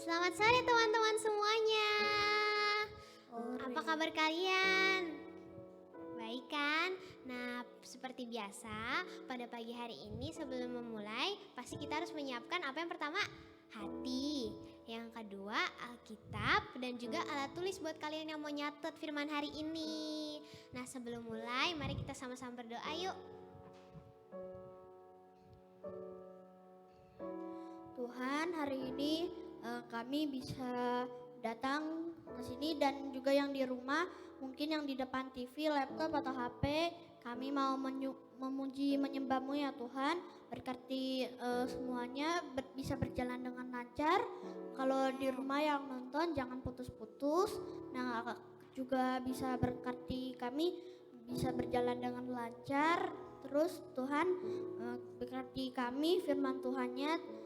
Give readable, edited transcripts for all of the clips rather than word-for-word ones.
Selamat sore teman-teman semuanya. Apa kabar kalian? Baik kan? Nah, seperti biasa, pada pagi hari ini sebelum memulai, pasti kita harus menyiapkan apa yang pertama? Hati. Yang kedua, Alkitab dan juga alat tulis buat kalian yang mau nyatet firman hari ini. Nah, sebelum mulai, mari kita sama-sama berdoa yuk. Tuhan, hari ini kami bisa datang ke sini dan juga yang di rumah, mungkin yang di depan TV, laptop atau HP, kami mau memuji menyembah-Mu ya Tuhan. Berkati semuanya bisa berjalan dengan lancar. Kalau di rumah yang nonton jangan putus-putus. Nah, juga bisa berkati kami bisa berjalan dengan lancar. Terus Tuhan berkati kami firman Tuhannya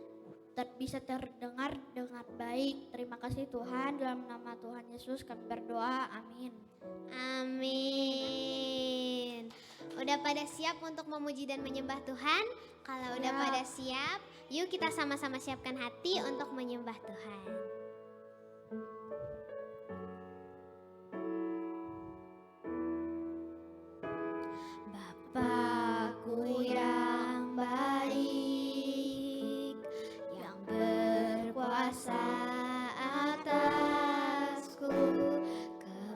bisa terdengar dengan baik. Terima kasih Tuhan, dalam nama Tuhan Yesus kami berdoa, amin. Amin. Udah pada siap untuk memuji dan menyembah Tuhan? Kalau udah pada siap, yuk kita sama-sama siapkan hati untuk menyembah Tuhan. Bapakku yang baik, yang berkuasa atasku,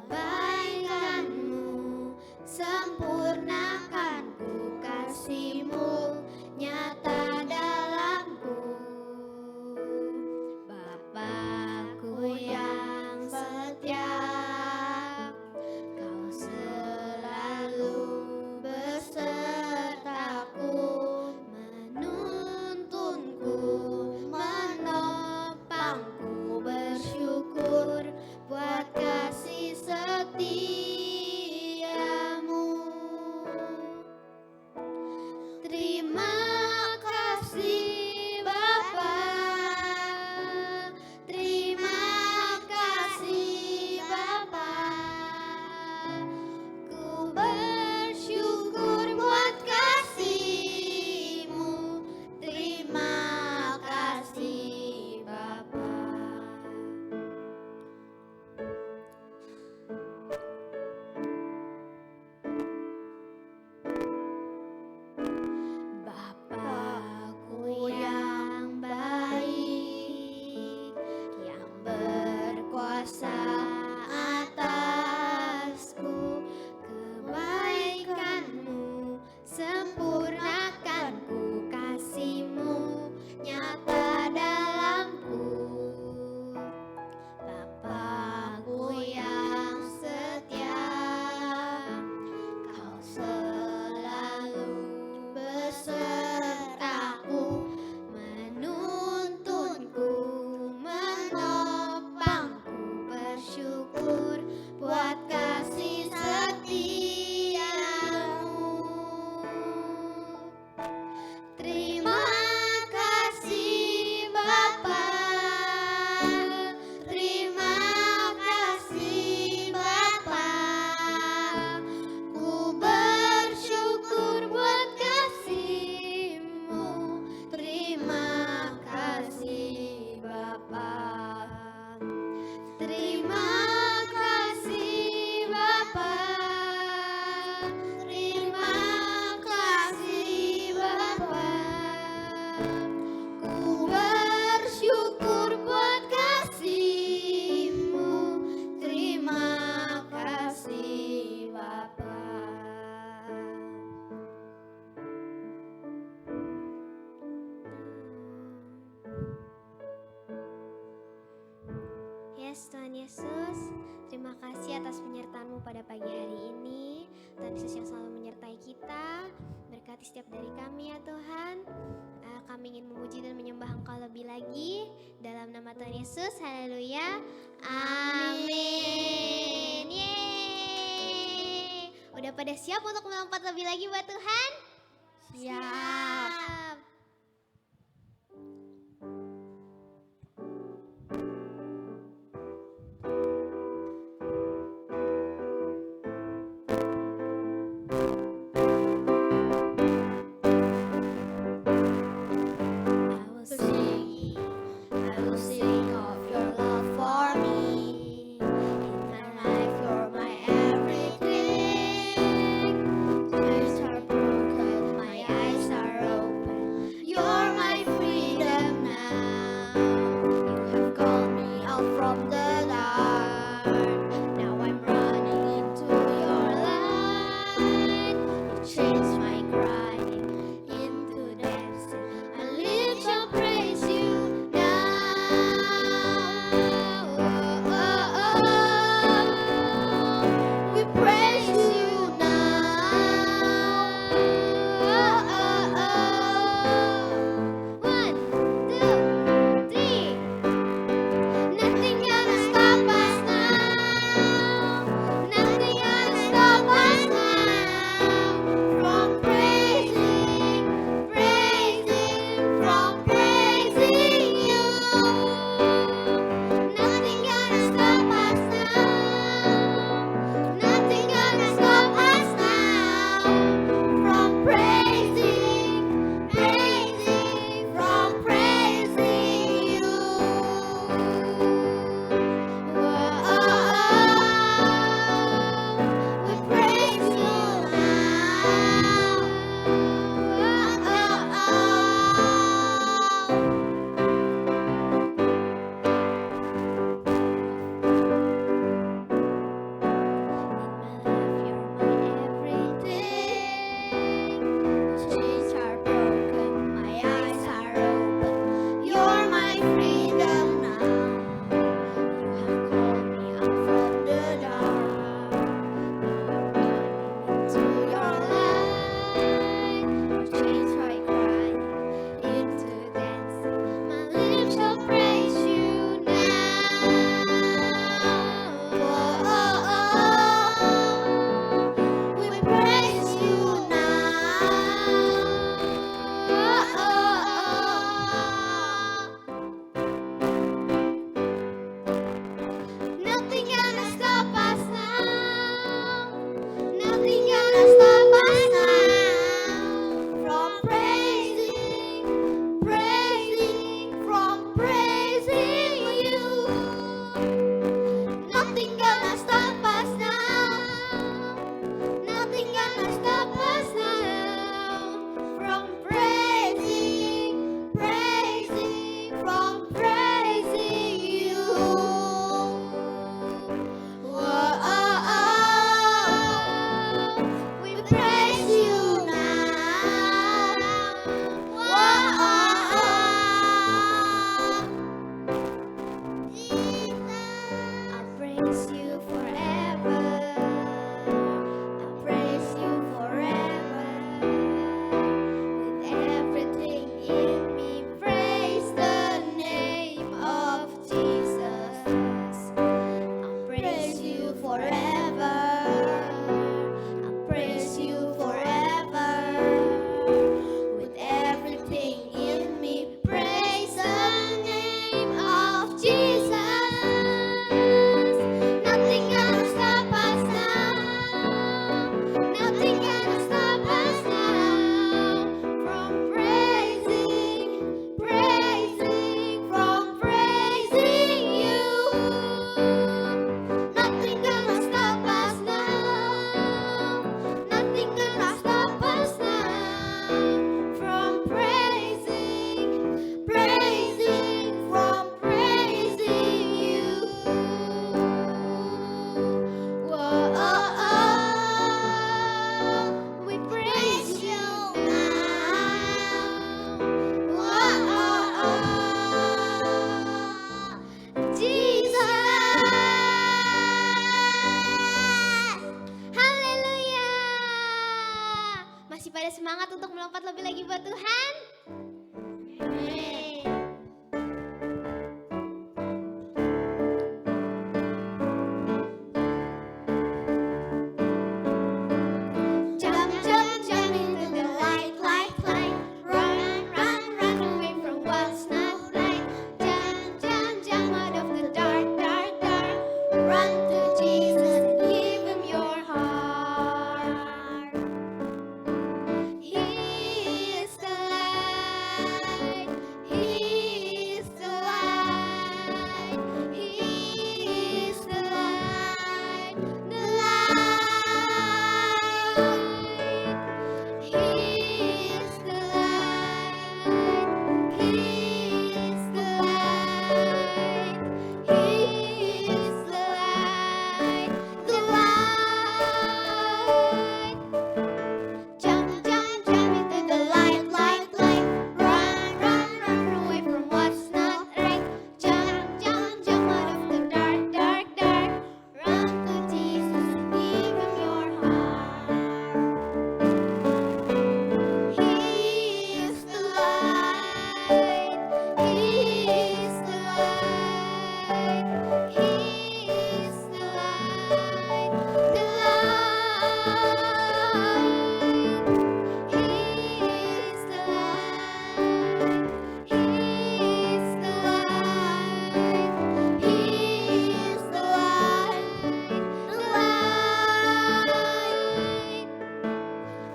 kebaikan-Mu sempurnakan ku, kasih-Mu nyata dalamku. Bapakku yang setia, Kau selalu besertaku, menuntunku, menopangku, bersyukur buat kasih setiamu. Terima kasih Bapa, terima kasih Bapa, ku bersyukur buat kasih-Mu. Terima kasih Bapa. Bapakku yang baik, yang berkuasa atasku, kebaikan-Mu sempurnakan ku, kasih-Mu nyata dalamku. Bapakku yang setia, Kau selalu besertaku, menuntunku, menopangku, bersyukur buat kasih setiamu. Terima kasih Bapa, terima kasih Bapa, ku bersyukur buat kasih-Mu. Terima kasih Bapa, terima kasih Bapa, terima kasih Bapa, ku bersyukur buat kasih-Mu. Terima kasih Bapa. Yes, Tuhan Yesus, terima kasih atas penyertaan-Mu pada pagi hari ini. Tuhan Yesus yang selalu menyertai kita, berkati setiap dari kami ya Tuhan. Kami ingin memuji dan menyembah Engkau lebih lagi. Dalam nama Tuhan Yesus, haleluya, amin. Yeay. Udah pada siap untuk melompat lebih lagi buat Tuhan? Siap. I will sing of your selamat lebih lagi buat Tuhan. Amin. Jump, jump, jump into the light, light, light. Run, run, run away from what's not right. Jump, jump, jump out of the dark, dark, dark. Run to Jesus and give him your heart. He is the light. He is the light. He is the light. The light. He is the light. He is the light. He is the light. The light. Jump, jump, jump into the light, light, light. Run, run, run away from what's not right. Jump, jump, jump out of the dark, dark, dark. Run to Jesus and give him your heart. He is the light. He is the light. He is the light. The light. He is the light. He is the light. He is the light. The light.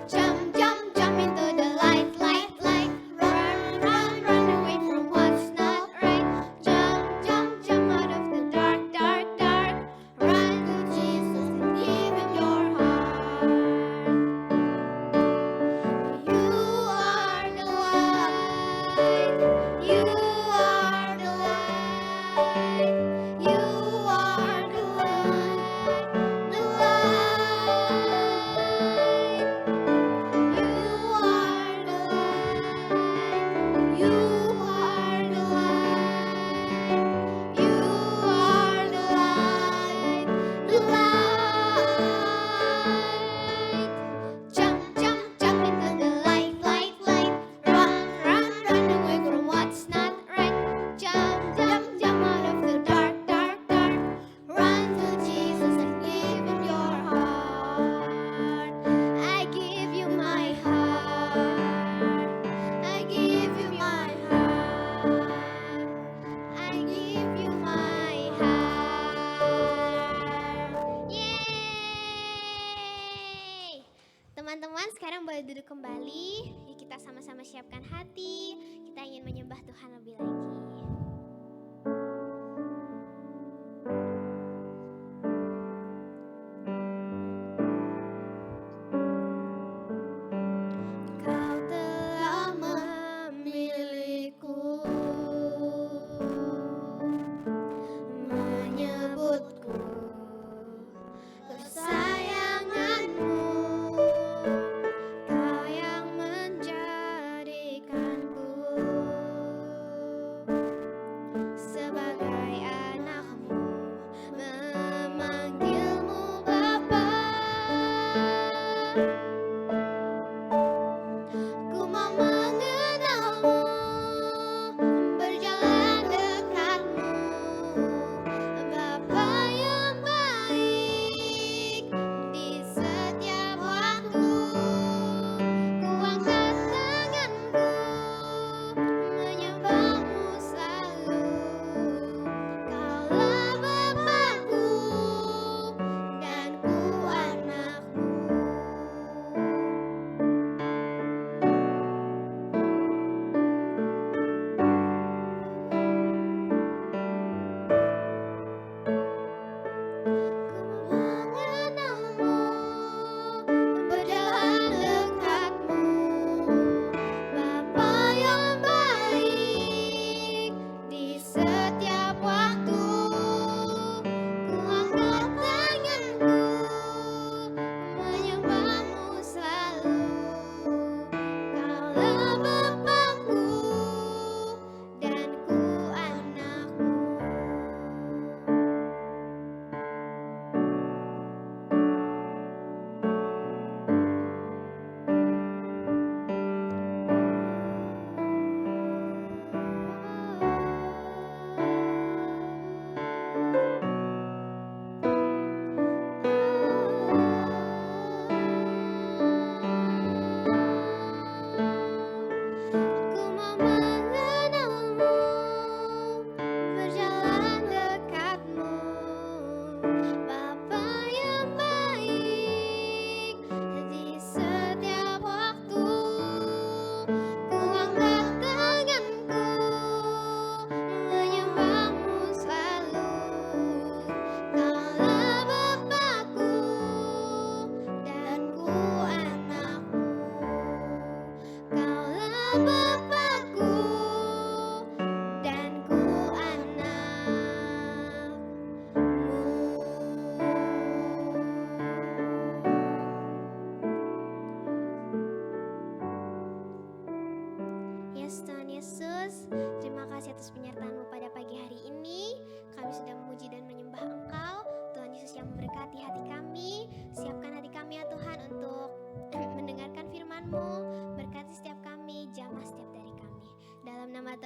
Jump, jump, jump into the light, light, light. Run, run, run away from what's not right. Jump, jump, jump out of the dark, dark, dark. Run to Jesus and give him your heart. You are the light. You are the light. You are the light. The light. You are the light. You are the light. You are the light. The light. Jump, jump, jump into the light, light, light. Run, run, run away from what's not right. Jump, jump, jump out of the dark, dark, dark. Run to Jesus and give him your heart. I give you my heart. I give you my heart. I give you my heart. Yeay! Teman-teman sekarang boleh duduk kembali. Yuk kita sama-sama siapkan hati. Kita ingin menyembah Tuhan lebih lagi. Kau telah memilihku, menyebutku kesayanganmu. Kau yang menjadikan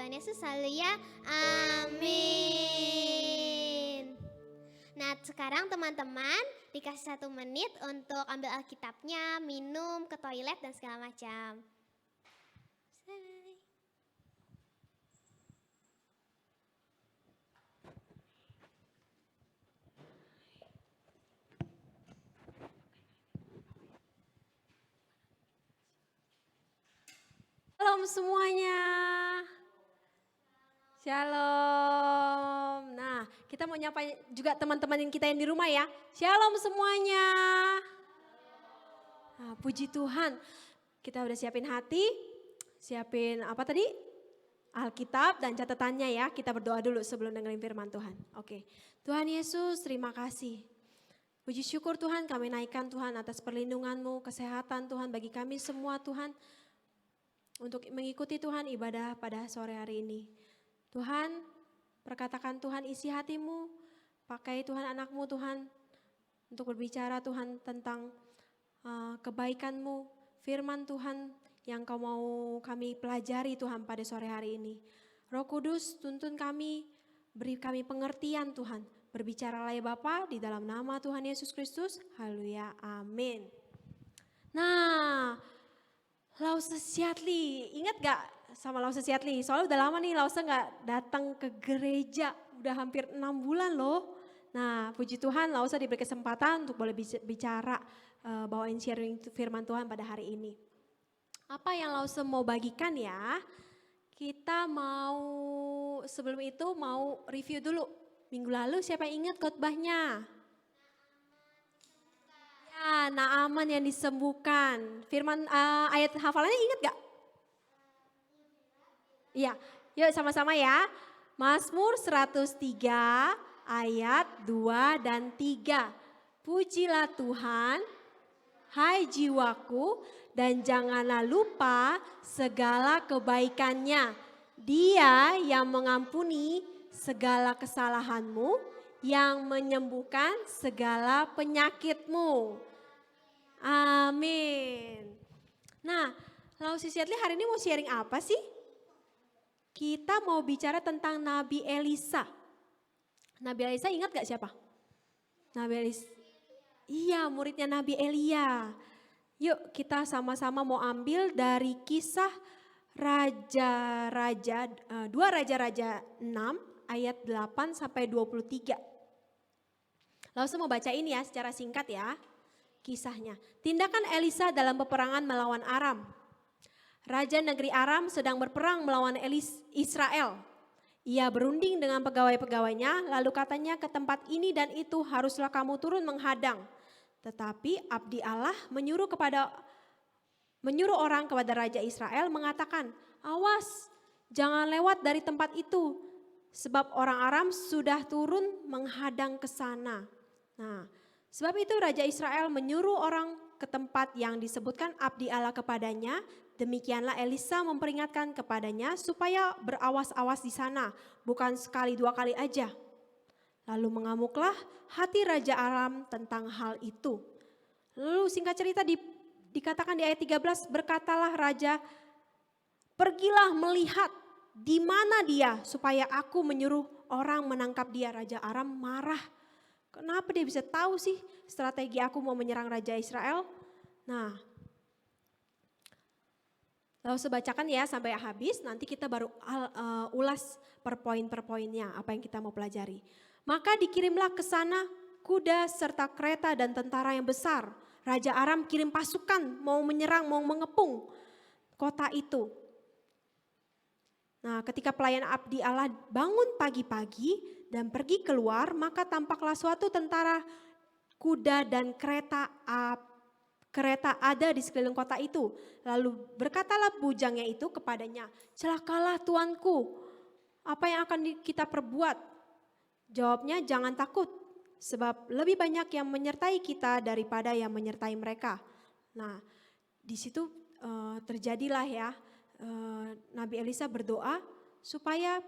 Tuhan Yesus selalu ya. Amin. Nah sekarang teman-teman dikasih 1 menit untuk ambil Alkitabnya, minum, ke toilet dan segala macam. Shalom semuanya. Shalom. Nah, kita mau nyapa juga teman-teman kita yang di rumah ya. Shalom semuanya. Nah, puji Tuhan. Kita udah siapin hati, siapin apa tadi? Alkitab dan catatannya ya. Kita berdoa dulu sebelum dengerin firman Tuhan. Oke. Tuhan Yesus, terima kasih. Puji syukur Tuhan, kami naikkan Tuhan atas perlindungan-Mu, kesehatan Tuhan bagi kami semua Tuhan. Untuk mengikuti Tuhan ibadah pada sore hari ini. Tuhan, perkatakan Tuhan isi hatimu, pakai Tuhan anakmu Tuhan, untuk berbicara Tuhan tentang kebaikan-Mu, firman Tuhan yang Kau mau kami pelajari Tuhan pada sore hari ini. Roh Kudus tuntun kami, beri kami pengertian Tuhan, berbicaralah ya Bapa di dalam nama Tuhan Yesus Kristus, haleluya, amin. Nah, Lause Siatli, ingat gak sama Lause Siatli? Soalnya udah lama nih Lause gak datang ke gereja, udah hampir 6 bulan loh. Nah puji Tuhan Lause diberi kesempatan untuk boleh bicara, bawain sharing firman Tuhan pada hari ini. Apa yang Lause mau bagikan ya, kita mau sebelum itu mau review dulu. Minggu lalu siapa yang ingat khotbahnya? Ya, Naaman yang disembuhkan. Firman ayat hafalannya ingat gak? Iya, yuk sama-sama ya. Mazmur 103 ayat 2 dan 3. Pujilah Tuhan, hai jiwaku, dan janganlah lupa segala kebaikannya. Dia yang mengampuni segala kesalahanmu, yang menyembuhkan segala penyakitmu. Amin. Nah, Lause Siatli hari ini mau sharing apa sih? Kita mau bicara tentang Nabi Elisa. Nabi Elisa ingat gak siapa? Nabi Elisa. Iya, muridnya Nabi Elia. Yuk kita sama-sama mau ambil dari kisah Raja-Raja, 2 Raja-Raja 6 ayat 8 sampai 23. Lause mau baca ini ya secara singkat ya. Kisahnya, tindakan Elisa dalam peperangan melawan Aram. Raja negeri Aram sedang berperang melawan Israel. Ia berunding dengan pegawai-pegawainya, lalu katanya ke tempat ini dan itu haruslah kamu turun menghadang. Tetapi abdi Allah menyuruh orang kepada Raja Israel mengatakan, awas jangan lewat dari tempat itu, sebab orang Aram sudah turun menghadang ke sana. Nah, sebab itu Raja Israel menyuruh orang ke tempat yang disebutkan abdi Allah kepadanya. Demikianlah Elisa memperingatkan kepadanya supaya berawas-awas di sana, bukan sekali 2 kali aja. Lalu mengamuklah hati Raja Aram tentang hal itu. Lalu singkat cerita dikatakan di ayat 13, berkatalah Raja, pergilah melihat di mana dia supaya aku menyuruh orang menangkap dia. Raja Aram marah. Kenapa dia bisa tahu sih strategi aku mau menyerang Raja Israel? Nah, lalu saya bacakan ya sampai habis, nanti kita baru ulas per poin-poinnya apa yang kita mau pelajari. Maka dikirimlah ke sana kuda serta kereta dan tentara yang besar. Raja Aram kirim pasukan mau menyerang, mau mengepung kota itu. Nah, ketika pelayan abdi Allah bangun pagi-pagi dan pergi keluar, maka tampaklah suatu tentara kuda dan kereta ada di sekeliling kota itu. Lalu berkatalah bujangnya itu kepadanya, celakalah tuanku, apa yang akan kita perbuat? Jawabnya, jangan takut, sebab lebih banyak yang menyertai kita daripada yang menyertai mereka. Nah, di situ terjadilah ya, Nabi Elisa berdoa supaya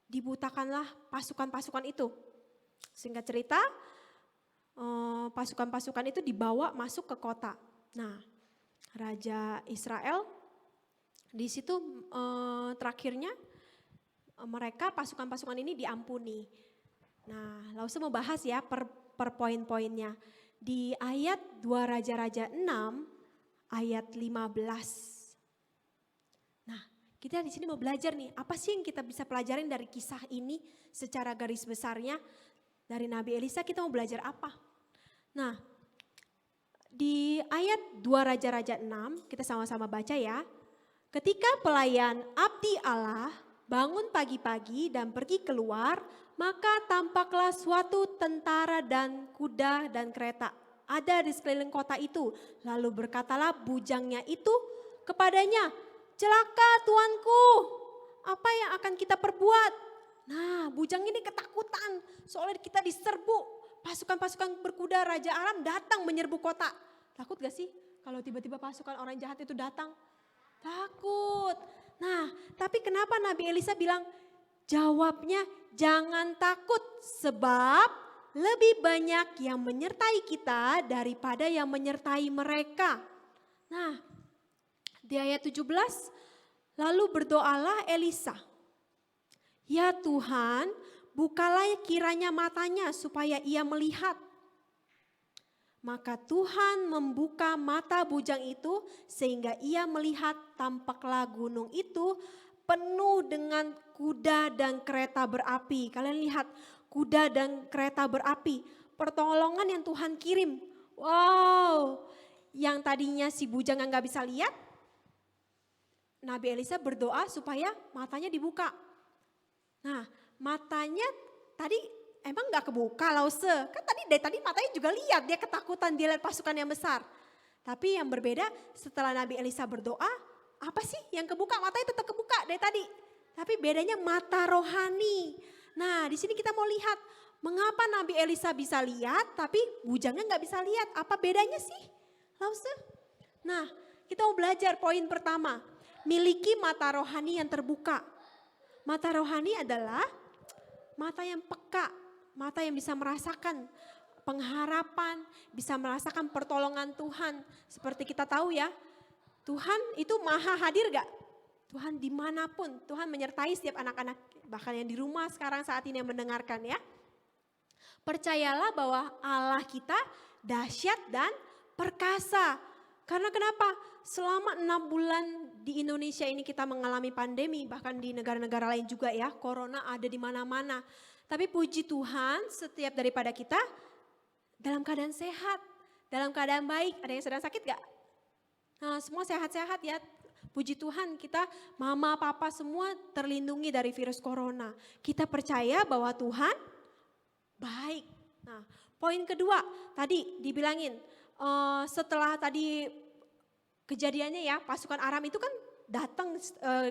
dibutakanlah pasukan-pasukan itu. Singkat cerita, pasukan-pasukan itu dibawa masuk ke kota. Nah, Raja Israel di situ terakhirnya mereka pasukan-pasukan ini diampuni. Nah, Lause mau bahas ya per poin-poinnya. Di ayat 2 Raja-Raja 6 ayat 15. Nah, kita di sini mau belajar nih, apa sih yang kita bisa pelajarin dari kisah ini secara garis besarnya? Dari Nabi Elisa kita mau belajar apa? Nah, di ayat 2 Raja-Raja 6 kita sama-sama baca ya. Ketika pelayan abdi Allah bangun pagi-pagi dan pergi keluar, maka tampaklah suatu tentara dan kuda dan kereta ada di sekeliling kota itu. Lalu berkatalah bujangnya itu kepadanya, "Celaka tuanku, apa yang akan kita perbuat?" Nah, bujang ini ketakutan soalnya kita diserbu. Pasukan-pasukan berkuda Raja Aram datang menyerbu kota. Takut gak sih kalau tiba-tiba pasukan orang jahat itu datang? Takut. Nah, tapi kenapa Nabi Elisa bilang, jawabnya jangan takut sebab lebih banyak yang menyertai kita daripada yang menyertai mereka. Nah, di ayat 17, lalu berdoalah Elisa, "Ya Tuhan, bukalah kiranya matanya supaya ia melihat." Maka Tuhan membuka mata bujang itu sehingga ia melihat, tampaklah gunung itu penuh dengan kuda dan kereta berapi. Kalian lihat kuda dan kereta berapi, pertolongan yang Tuhan kirim. Wow, yang tadinya si bujang gak bisa lihat, Nabi Elisa berdoa supaya matanya dibuka. Nah, matanya tadi emang gak kebuka Lause, kan dari tadi matanya juga lihat, dia ketakutan, dia lihat pasukan yang besar. Tapi yang berbeda setelah Nabi Elisa berdoa, apa sih yang kebuka? Matanya tetap kebuka dari tadi. Tapi bedanya mata rohani. Nah, di sini kita mau lihat mengapa Nabi Elisa bisa lihat tapi bujangnya gak bisa lihat. Apa bedanya sih Lause? Nah, kita mau belajar poin pertama, miliki mata rohani yang terbuka. Mata rohani adalah mata yang peka, mata yang bisa merasakan pengharapan, bisa merasakan pertolongan Tuhan. Seperti kita tahu ya, Tuhan itu maha hadir gak? Tuhan dimanapun, Tuhan menyertai setiap anak-anak, bahkan yang di rumah sekarang saat ini yang mendengarkan ya. Percayalah bahwa Allah kita dahsyat dan perkasa. Karena kenapa? Selama 6 bulan di Indonesia ini kita mengalami pandemi, bahkan di negara-negara lain juga ya, corona ada di mana-mana. Tapi puji Tuhan setiap daripada kita dalam keadaan sehat, dalam keadaan baik. Ada yang sedang sakit gak? Nah, semua sehat-sehat ya. Puji Tuhan kita mama, papa semua terlindungi dari virus corona. Kita percaya bahwa Tuhan baik. Nah, poin kedua tadi dibilangin setelah tadi kejadiannya ya, pasukan Aram itu kan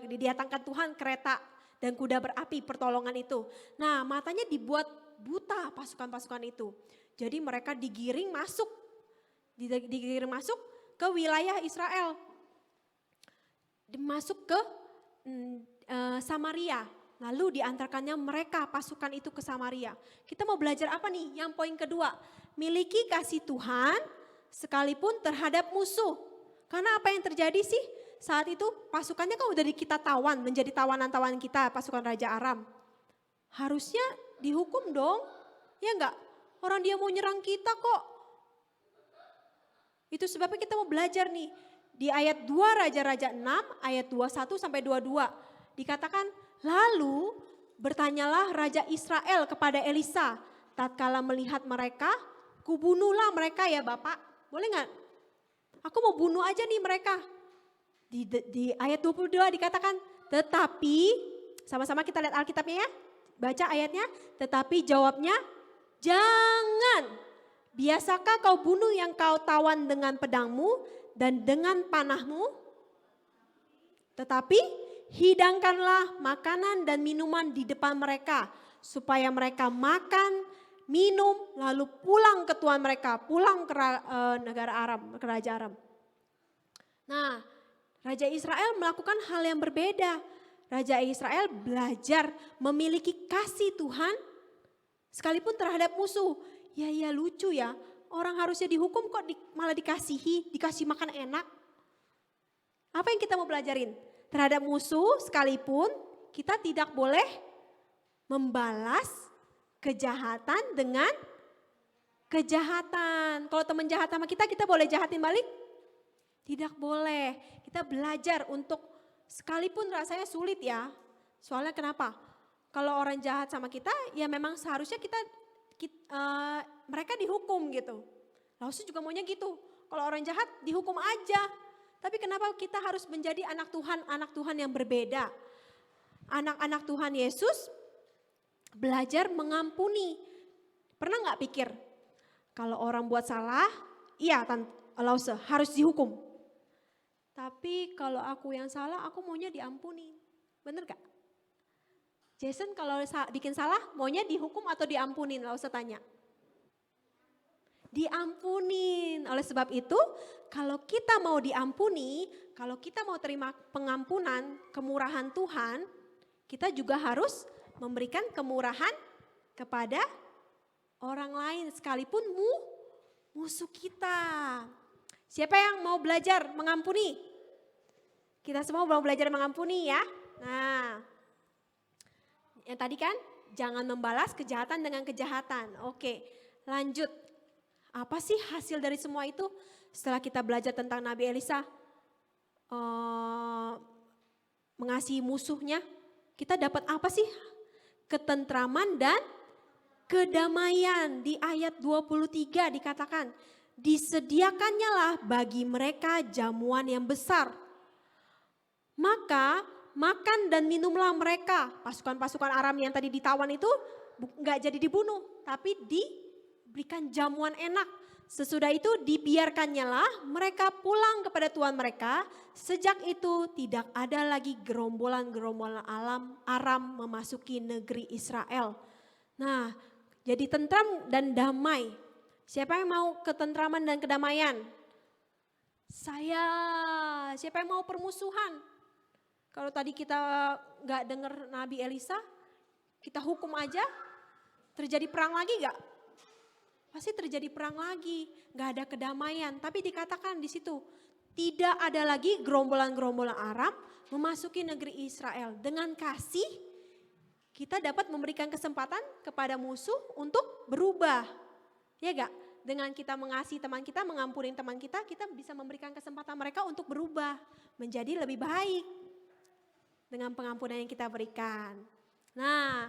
didatangkan Tuhan kereta dan kuda berapi pertolongan itu. Nah, matanya dibuat buta pasukan-pasukan itu. Jadi mereka digiring masuk ke wilayah Israel. Masuk ke Samaria. Lalu diantarkannya mereka pasukan itu ke Samaria. Kita mau belajar apa nih? Yang poin kedua, miliki kasih Tuhan sekalipun terhadap musuh. Karena apa yang terjadi sih? Saat itu pasukannya kan udah kita tawan, menjadi tawanan-tawanan kita pasukan Raja Aram. Harusnya dihukum dong, ya enggak? Orang dia mau nyerang kita kok. Itu sebabnya kita mau belajar nih. Di ayat 2 Raja-Raja 6 ayat 21 sampai 22 dikatakan, lalu bertanyalah Raja Israel kepada Elisa, tatkala melihat mereka, kubunuhlah mereka ya Bapak. Boleh nggak? Aku mau bunuh aja nih mereka. Di ayat 22 dikatakan, tetapi, sama-sama kita lihat Alkitabnya ya, baca ayatnya, tetapi jawabnya, jangan. Biasakah kau bunuh yang kau tawan dengan pedangmu dan dengan panahmu? Tetapi hidangkanlah makanan dan minuman di depan mereka, supaya mereka makan, minum, lalu pulang ke tuan mereka, pulang ke negara Aram, ke Raja Aram. Nah, Raja Israel melakukan hal yang berbeda. Raja Israel belajar memiliki kasih Tuhan sekalipun terhadap musuh. Ya lucu ya, orang harusnya dihukum kok malah dikasih makan enak. Apa yang kita mau belajarin? Terhadap musuh sekalipun kita tidak boleh membalas kejahatan dengan kejahatan. Kalau teman jahat sama kita boleh jahatin balik? Tidak boleh. Kita belajar untuk, sekalipun rasanya sulit ya. Soalnya kenapa? Kalau orang jahat sama kita, ya memang seharusnya mereka dihukum gitu. Lalu juga maunya gitu. Kalau orang jahat dihukum aja. Tapi kenapa kita harus menjadi anak Tuhan yang berbeda? Anak-anak Tuhan Yesus belajar mengampuni. Pernah nggak pikir, kalau orang buat salah, iya Lause harus dihukum. Tapi kalau aku yang salah, aku maunya diampuni. Bener gak? Jason kalau bikin salah, maunya dihukum atau diampunin? Lause tanya. Diampunin. Oleh sebab itu, kalau kita mau diampuni, kalau kita mau terima pengampunan, kemurahan Tuhan, kita juga harus memberikan kemurahan kepada orang lain, sekalipun musuh kita. Siapa yang mau belajar mengampuni? Kita semua mau belajar mengampuni ya. Nah, yang tadi kan jangan membalas kejahatan dengan kejahatan. Oke, lanjut. Apa sih hasil dari semua itu? Setelah kita belajar tentang Nabi Elisa mengasihi musuhnya, kita dapat apa sih? Ketentraman dan kedamaian. Di ayat 23 dikatakan, disediakannya lah bagi mereka jamuan yang besar. Maka makan dan minumlah mereka. Pasukan-pasukan Aram yang tadi ditawan itu gak jadi dibunuh, tapi diberikan jamuan enak. Sesudah itu dibiarkannya lah mereka pulang kepada Tuhan mereka. Sejak itu tidak ada lagi gerombolan-gerombolan Aram memasuki negeri Israel. Nah, jadi tentram dan damai. Siapa yang mau ketentraman dan kedamaian? Saya. Siapa yang mau permusuhan? Kalau tadi kita gak dengar Nabi Elisa, kita hukum aja, terjadi perang lagi gak? Pasti terjadi perang lagi, gak ada kedamaian. Tapi dikatakan di situ, tidak ada lagi gerombolan-gerombolan Aram memasuki negeri Israel. Dengan kasih, kita dapat memberikan kesempatan kepada musuh untuk berubah. Ya gak? Dengan kita mengasihi teman kita, mengampuni teman kita bisa memberikan kesempatan mereka untuk berubah. Menjadi lebih baik. Dengan pengampunan yang kita berikan. Nah,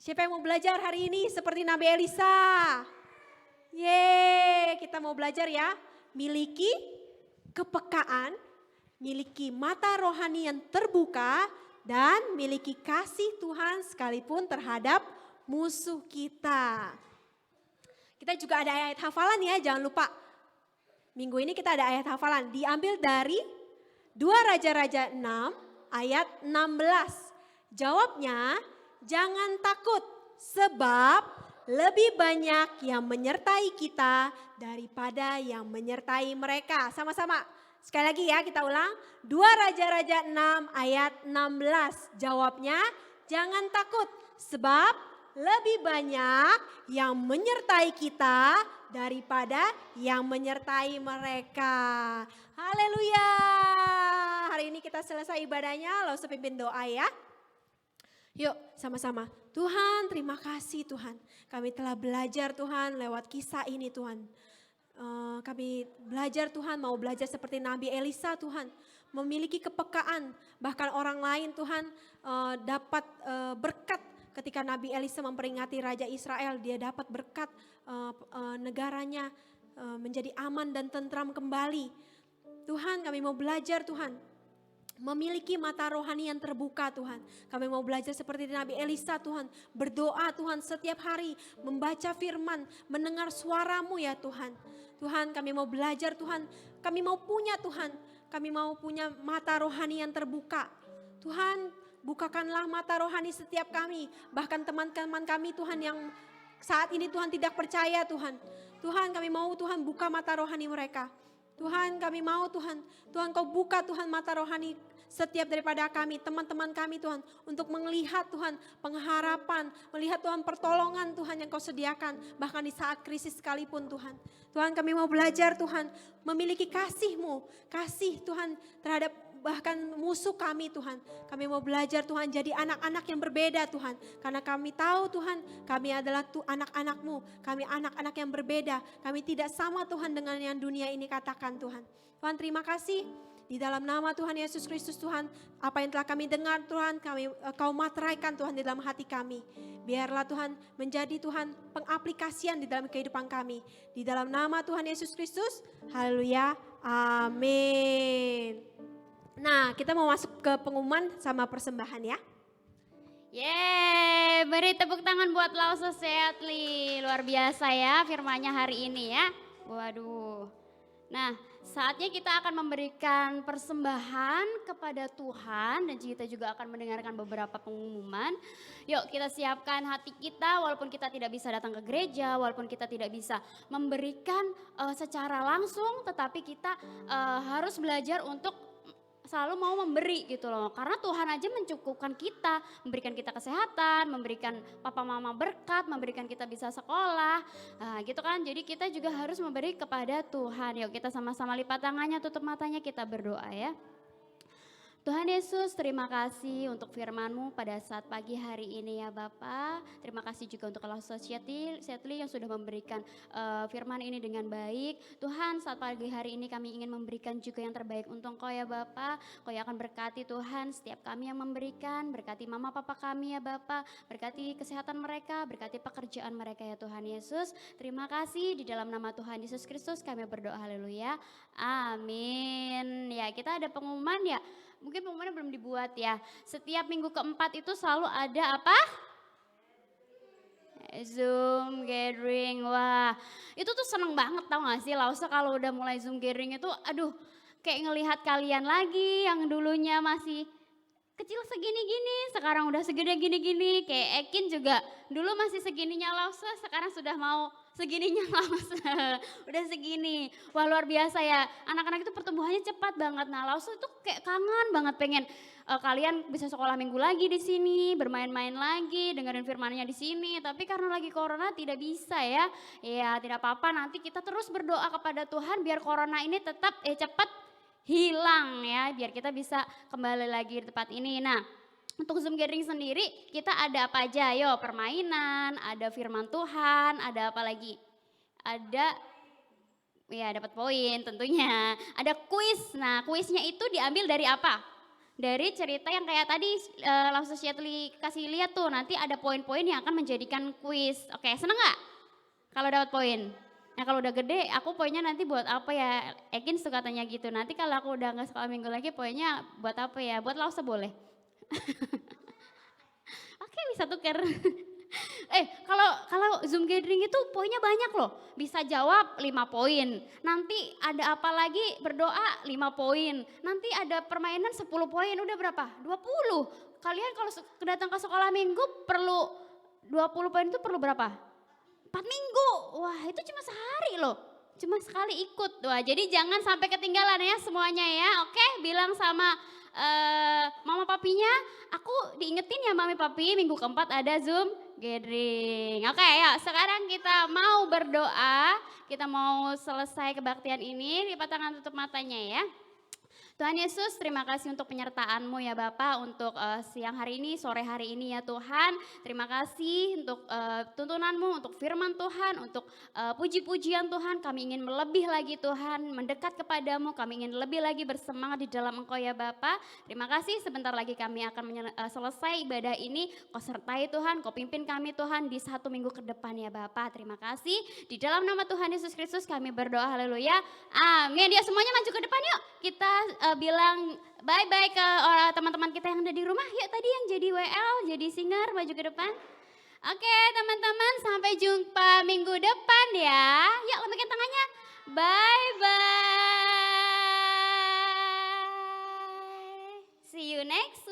siapa yang mau belajar hari ini seperti Nabi Elisa? Yeay, kita mau belajar ya. Miliki kepekaan, miliki mata rohani yang terbuka, dan miliki kasih Tuhan sekalipun terhadap musuh kita. Kita juga ada ayat hafalan ya, jangan lupa. Minggu ini kita ada ayat hafalan, diambil dari 2 Raja-Raja 6 ayat 16. Jawabnya, jangan takut sebab lebih banyak yang menyertai kita daripada yang menyertai mereka. Sama-sama, sekali lagi ya kita ulang. 2 Raja-Raja 6 ayat 16. Jawabnya, jangan takut sebab lebih banyak yang menyertai kita daripada yang menyertai mereka. Haleluya. Hari ini kita selesai ibadahnya, lalu pimpin doa ya. Yuk sama-sama. Tuhan, terima kasih Tuhan. Kami telah belajar Tuhan lewat kisah ini Tuhan. Kami belajar Tuhan, mau belajar seperti Nabi Elisa Tuhan. Memiliki kepekaan, bahkan orang lain Tuhan dapat berkat ketika Nabi Elisa memperingati Raja Israel. Dia dapat berkat negaranya menjadi aman dan tentram kembali. Tuhan, kami mau belajar Tuhan. Memiliki mata rohani yang terbuka Tuhan. Kami mau belajar seperti Nabi Elisa Tuhan. Berdoa Tuhan setiap hari. Membaca firman. Mendengar suara-Mu ya Tuhan. Tuhan kami mau belajar Tuhan. Kami mau punya Tuhan. Kami mau punya mata rohani yang terbuka. Tuhan bukakanlah mata rohani setiap kami. Bahkan teman-teman kami Tuhan yang saat ini Tuhan tidak percaya Tuhan. Tuhan kami mau Tuhan buka mata rohani mereka. Tuhan kami mau Tuhan Kau buka Tuhan mata rohani setiap daripada kami, teman-teman kami Tuhan. Untuk melihat Tuhan pengharapan, melihat Tuhan pertolongan Tuhan yang Kau sediakan. Bahkan di saat krisis sekalipun Tuhan. Tuhan kami mau belajar Tuhan memiliki kasih-Mu. Kasih Tuhan terhadap bahkan musuh kami Tuhan. Kami mau belajar Tuhan jadi anak-anak yang berbeda Tuhan. Karena kami tahu Tuhan kami adalah anak-anak-Mu. Kami anak-anak yang berbeda. Kami tidak sama Tuhan dengan yang dunia ini katakan Tuhan. Tuhan terima kasih. Di dalam nama Tuhan Yesus Kristus Tuhan, apa yang telah kami dengar Tuhan, Kau materaikan Tuhan di dalam hati kami. Biarlah Tuhan menjadi Tuhan pengaplikasian di dalam kehidupan kami. Di dalam nama Tuhan Yesus Kristus, haleluya, amin. Nah, kita mau masuk ke pengumuman sama persembahan ya. Yeay, beri tepuk tangan buat Lause Seatli. Luar biasa ya firmannya hari ini ya. Waduh. Nah, saatnya kita akan memberikan persembahan kepada Tuhan dan kita juga akan mendengarkan beberapa pengumuman. Yuk kita siapkan hati kita walaupun kita tidak bisa datang ke gereja, walaupun kita tidak bisa memberikan secara langsung, tetapi kita harus belajar untuk selalu mau memberi gitu loh. Karena Tuhan aja mencukupkan kita, memberikan kita kesehatan, memberikan papa mama berkat, memberikan kita bisa sekolah. Nah, gitu kan. Jadi kita juga harus memberi kepada Tuhan. Yuk kita sama-sama lipat tangannya, tutup matanya, kita berdoa ya. Tuhan Yesus, terima kasih untuk firman-Mu pada saat pagi hari ini ya Bapa. Terima kasih juga untuk Lause Seatli yang sudah memberikan firman ini dengan baik. Tuhan, saat pagi hari ini kami ingin memberikan juga yang terbaik untuk Kau ya Bapa. Kau yang akan berkati Tuhan setiap kami yang memberikan. Berkati mama papa kami ya Bapa. Berkati kesehatan mereka, berkati pekerjaan mereka ya Tuhan Yesus. Terima kasih di dalam nama Tuhan Yesus Kristus kami berdoa, haleluya. Amin. Ya, kita ada pengumuman ya. Mungkin pengumumannya belum dibuat ya. Setiap minggu keempat itu selalu ada apa? Zoom gathering. Wah, itu tuh seneng banget tau gak sih Lause kalau udah mulai Zoom gathering itu aduh kayak ngelihat kalian lagi yang dulunya masih kecil segini-gini, sekarang udah segede gini-gini. Kayak Ekin juga dulu masih segininya Lause, sekarang sudah mau segininya Lause. Udah segini. Wah luar biasa ya. Anak-anak itu pertumbuhannya cepat banget. Nah Lause itu kayak kangen banget pengen kalian bisa sekolah minggu lagi di sini, bermain-main lagi, dengerin firman-Nya di sini. Tapi karena lagi corona tidak bisa ya. Ya tidak apa-apa, nanti kita terus berdoa kepada Tuhan biar corona ini tetap cepat hilang ya, biar kita bisa kembali lagi di tempat ini. Nah, untuk Zoom gathering sendiri kita ada apa aja? Yo, permainan, ada firman Tuhan, ada apa lagi? Ada ya dapat poin tentunya. Ada kuis. Nah, kuisnya itu diambil dari apa? Dari cerita yang kayak tadi Lause Seatli kasih lihat tuh, nanti ada poin-poin yang akan menjadikan kuis. Oke, seneng gak kalau dapat poin? Nah kalau udah gede aku poinnya nanti buat apa ya, Ekin suka tanya gitu. Nanti kalau aku udah gak sekolah minggu lagi poinnya buat apa ya, buat Lause boleh. Oke bisa tuker. Kalau Zoom gathering itu poinnya banyak loh. Bisa jawab 5 poin. Nanti ada apa lagi berdoa 5 poin. Nanti ada permainan 10 poin, udah berapa? 20. Kalian kalau datang ke sekolah minggu perlu 20 poin itu perlu berapa? 4 minggu, wah itu cuma sehari loh, cuma sekali ikut. Wah jadi jangan sampai ketinggalan ya semuanya ya, oke? Bilang sama mama papinya, aku diingetin ya mami papi minggu keempat ada Zoom gathering. Oke ya sekarang kita mau berdoa, kita mau selesai kebaktian ini, lipat tangan tutup matanya ya. Tuhan Yesus, terima kasih untuk penyertaan-Mu ya Bapa untuk siang hari ini, sore hari ini ya Tuhan. Terima kasih untuk tuntunan-Mu, untuk firman Tuhan, untuk puji-pujian Tuhan. Kami ingin melebih lagi Tuhan, mendekat kepadamu. Kami ingin lebih lagi bersemangat di dalam Engkau ya Bapa. Terima kasih, sebentar lagi kami akan selesai ibadah ini. Kau sertai Tuhan, Kau pimpin kami Tuhan di 1 minggu ke depan ya Bapa. Terima kasih, di dalam nama Tuhan Yesus Kristus kami berdoa, haleluya. Amin. Ya semuanya maju ke depan yuk. Kita bilang bye-bye ke teman-teman kita yang ada di rumah. Yuk tadi yang jadi WL, jadi singer, maju ke depan. Oke teman-teman, sampai jumpa minggu depan ya. Yuk lambaikan tangannya. Bye-bye. See you next week.